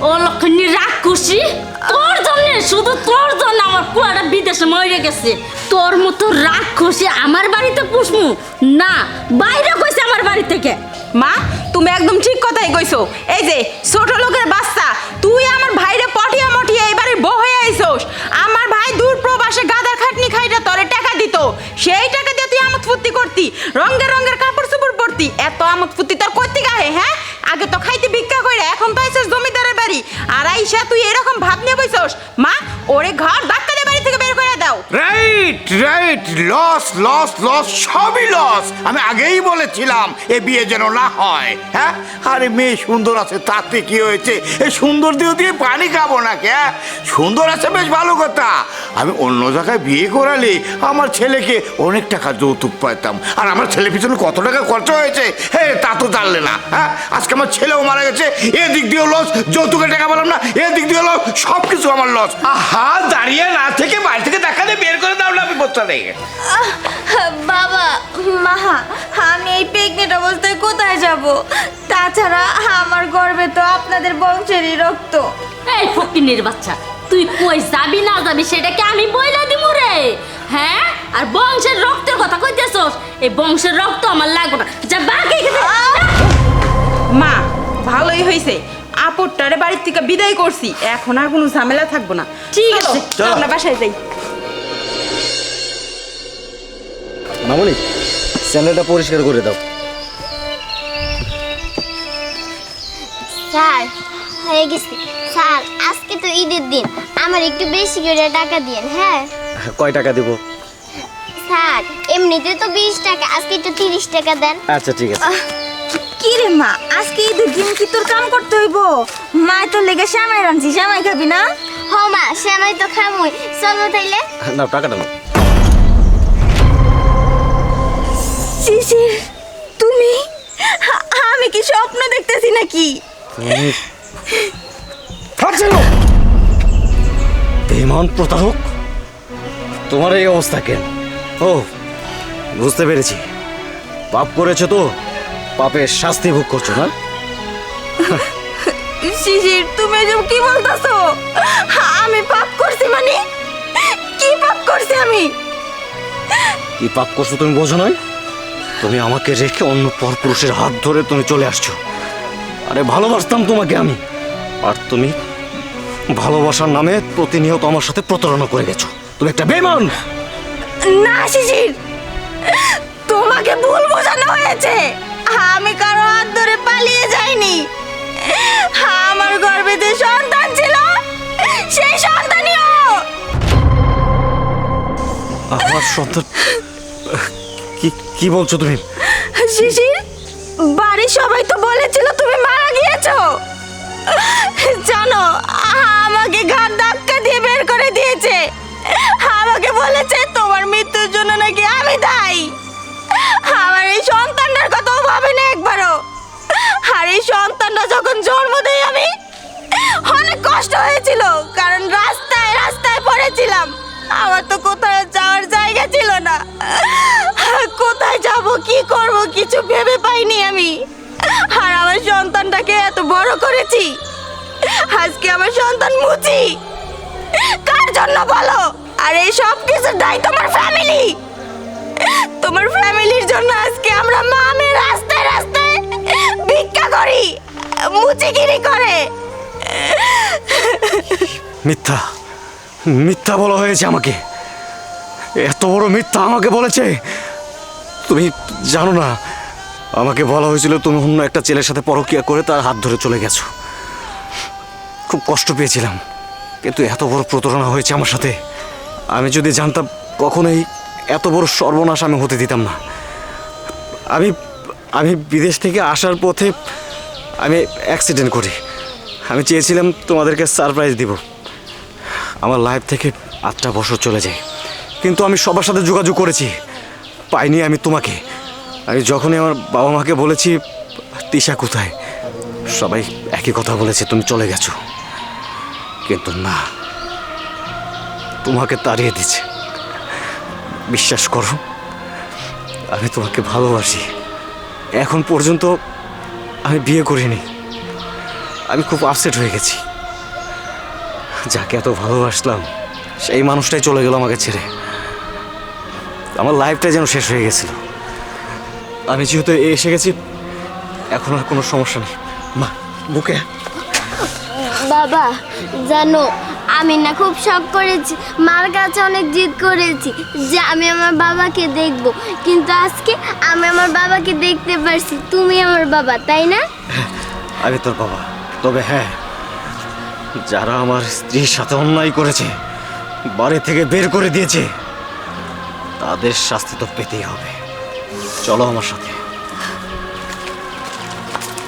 ও লক্ষণী রাক্ষসী, তোর জন্য, শুধু তোর জন্য আমার পোলাটা বিদেশে মরে গেছে। তোর মতো রাক্ষসী আমার বাড়িতে পুষমু না, বাইরে কইছে আমার বাড়ি থেকে। মা তুমি একদম ঠিক কথাই কইছো। এই যে ছোট লোকের বাচ্চা, তুই আমার ভাইরে পটিয়া মটিয়া এবারে বউ হয়ে আইছস। আমার ভাই দূর প্রবাসে গাদার খাটনি খাইটা তোরে টাকা দিত, সেই টাকা দিয়ে তুই আমোদ ফুর্তি করতি, রঙের রঙের কাপড় চোপড় পরতি। এত আমোদ ফুর্তি তোর করতে গাহে? হ্যাঁ, আগে তো খাইতে ভিক্ষা কইরা, এখন তো আইছস জমিদারের বাড়ি, আর আইসা তুই এরকম ভাব নিয়ে বইছস। মা ওরে ঘর ধাক্কা দিয়ে বাড়ি থেকে বের করে দাও। Right right, loss loss loss, সবই লস। আমি আগেই বলেছিলাম এ বিয়ে যেন না হয়। হ্যাঁ, আরে মেয়ে সুন্দর আছে, তাতে কি হয়েছে? এই সুন্দর দিয়ে পানি খাবো না কে? সুন্দর আছে বেশ ভালো কথা, আমি অন্য জায়গায় বিয়ে করালে আমার ছেলেকে অনেক টাকা যৌতুক পাইতাম, আর আমার ছেলের পিছনে কত টাকা খরচা হয়েছে হ্যাঁ তা তো জানলে না। হ্যাঁ, আজকে আমার ছেলেও মারা গেছে, এদিক দিয়েও লস, যৌতুকের টাকা পেলাম না, এদিক দিয়েও লস, সব কিছু আমার লস। আহা, দাঁড়িয়ে না থেকে বাড়ি থেকে দেখা দিয়ে বের করে দাও না, আমি বলতে নেই। বাবা মা, আমি এই প্রেগনেন্ট অবস্থায় কোথায় যাব? তাছাড়া আমার গর্ভে তো আপনাদের বংশেরই রক্ত। এই ফকিনীর বাচ্চা, তুই কই যাবি না যাবি সেটা কি আমি বইলা দিমু রে? হ্যাঁ, আর বংশের রক্তের কথা কইতেছস, এই বংশের রক্ত আমার লাগবে না, যা বাকি মা ভালোই হয়েছে, আপুরটারে বাড়ির থেকে বিদায় করছি, এখন আর কোনো ঝামেলা থাকবো না। ঠিক আছে, চলো আমরা বাসায় যাই। মামনি, চ্যানেলটা পরিষ্কার করে দাও। স্যার হয়ে গেছে। স্যার আজকে তো ঈদের দিন, আমার একটু বেশি করে টাকা দিন। হ্যাঁ কয় টাকা দেব? স্যার এমনিতে তো 20 টাকা, আজকে একটু 30 টাকা দেন। আচ্ছা ঠিক আছে। কি রে মা, আজকে ঈদের দিন কি তোর কাম করতে হইব? মা তোর লেগে শ্যামাই রাঁধছি, শ্যামাই খাবি না? হ মা, সেমাই তো খামুই, চলো তাইলে। নাও টাকাটা নাও। শিশির, তুমি? আমি কি স্বপ্ন দেখতেছি নাকি? বেঈমান প্রতারক, তোমার এই অবস্থা কেন? ও বুঝতে পেরেছি, পাপ করেছো তো পাপের শাস্তি ভোগ করছো না? শিশির, তুমি এসব কি বলতেছো? আমি পাপ করছি মানে? কি পাপ করছি আমি? কি পাপ করছো তুমি বোঝো নয়? তুমি আমাকে রেখে অন্য পরপুরুষের হাত ধরে তুমি চলে আসছো। আরে ভালোবাসতাম তোমাকে আমি, আর তুমি ভালোবাসার নামে প্রতিনিয়ত আমার সাথে প্রতারণা করে গেছো। তুমি একটা বেঈমান। না শিশির, তোমাকে ভুল বোঝানো হয়েছে। আমি কারো হাত ধরে পালিয়ে যাইনি। আমার গর্ভে যে সন্তান ছিল, সেই সন্তানইও। আমার সন্তান? কি কি বলছো তুমি? শিশির, বাড়ির সবাই তো বলেছিল তুমি মারা গিয়েছো। জানো, আমাকে ঘাট ধাক্কা দিয়ে বের করে দিয়েছে। আমাকে বলেছে তোমার মৃত্যুর জন্য নাকি আমি দায়ী। আমার এই সন্তানটার কথাও ভাবে না একবারও। আর এই সন্তানটা যখন জন্ম দেই আমি, অনেক কষ্ট হয়েছিল, কারণ রাস্তায় রাস্তায় পড়েছিলাম। আমার তো কোথাও যাওয়ার জায়গা ছিল না, কোথায় যাব কি করব কিছু ভেবে পাইনি আমি। আর আমার সন্তানটাকে এত বড় করেছি, আজকে আমার সন্তান মুচি। কার জন্য বলো? আর এই সব কিছুর দায় তোমার ফ্যামিলি। তোমার ফ্যামিলির জন্য আজকে আমরা মা মেয়ে রাস্তায় রাস্তায় ভিক্ষা করি, মুচিগিরি করে। মিথ্যা, মিথ্যা বলা হয়েছে আমাকে। এত বড় মিথ্যা আমাকে বলেছে। তুমি জানো না, আমাকে বলা হয়েছিল তুমি অন্য একটা ছেলের সাথে পরকীয়া করে তার হাত ধরে চলে গেছো। খুব কষ্ট পেয়েছিলাম, কিন্তু এত বড় প্রতারণা হয়েছে আমার সাথে। আমি যদি জানতাম, কখনোই এত বড় সর্বনাশ আমি হতে দিতাম না। আমি বিদেশ থেকে আসার পথে আমি অ্যাক্সিডেন্ট করি। আমি চেয়েছিলাম তোমাদেরকে সারপ্রাইজ দিব। আমার লাইফ থেকে 8টা বছর চলে যায়, কিন্তু আমি সবার সাথে যোগাযোগ করেছি, পাইনি আমি তোমাকে। আমি যখনই আমার বাবা মাকে বলেছি তিশা কোথায়, সবাই একই কথা বলেছে, তুমি চলে গেছো। কিন্তু না, তোমাকে তাড়িয়ে দিচ্ছে। বিশ্বাস করো, আমি তোমাকে ভালোবাসি। এখন পর্যন্ত আমি বিয়ে করিনি, আমি খুব আপসেট হয়ে গেছি। যাকে এত ভালোবাসলাম সেই মানুষটাই চলে গেল আমাকে ছেড়ে। আমার লাইফটাই যেন শেষ হয়ে গেছিল। আমি যেহেতু এসে গেছি, এখন আর কোনো সমস্যা নেই। মা, বুকে বাবা জানো, আমি না খুব শখ করেছি, মার কাছে অনেক জিদ করেছি যে আমি আমার বাবাকে দেখব, কিন্তু আজকে আমি আমার বাবাকে দেখতে পারছি। তুমি আমার বাবা, তাই না? আমি তোর বাবা। তবে হ্যাঁ, যারা আমার স্ত্রীর সাথে অন্যায় করেছে, বাড়ি থেকে বের করে দিয়েছে, তাদের শাস্তি তো পেতেই হবে। চলো আমার সাথে।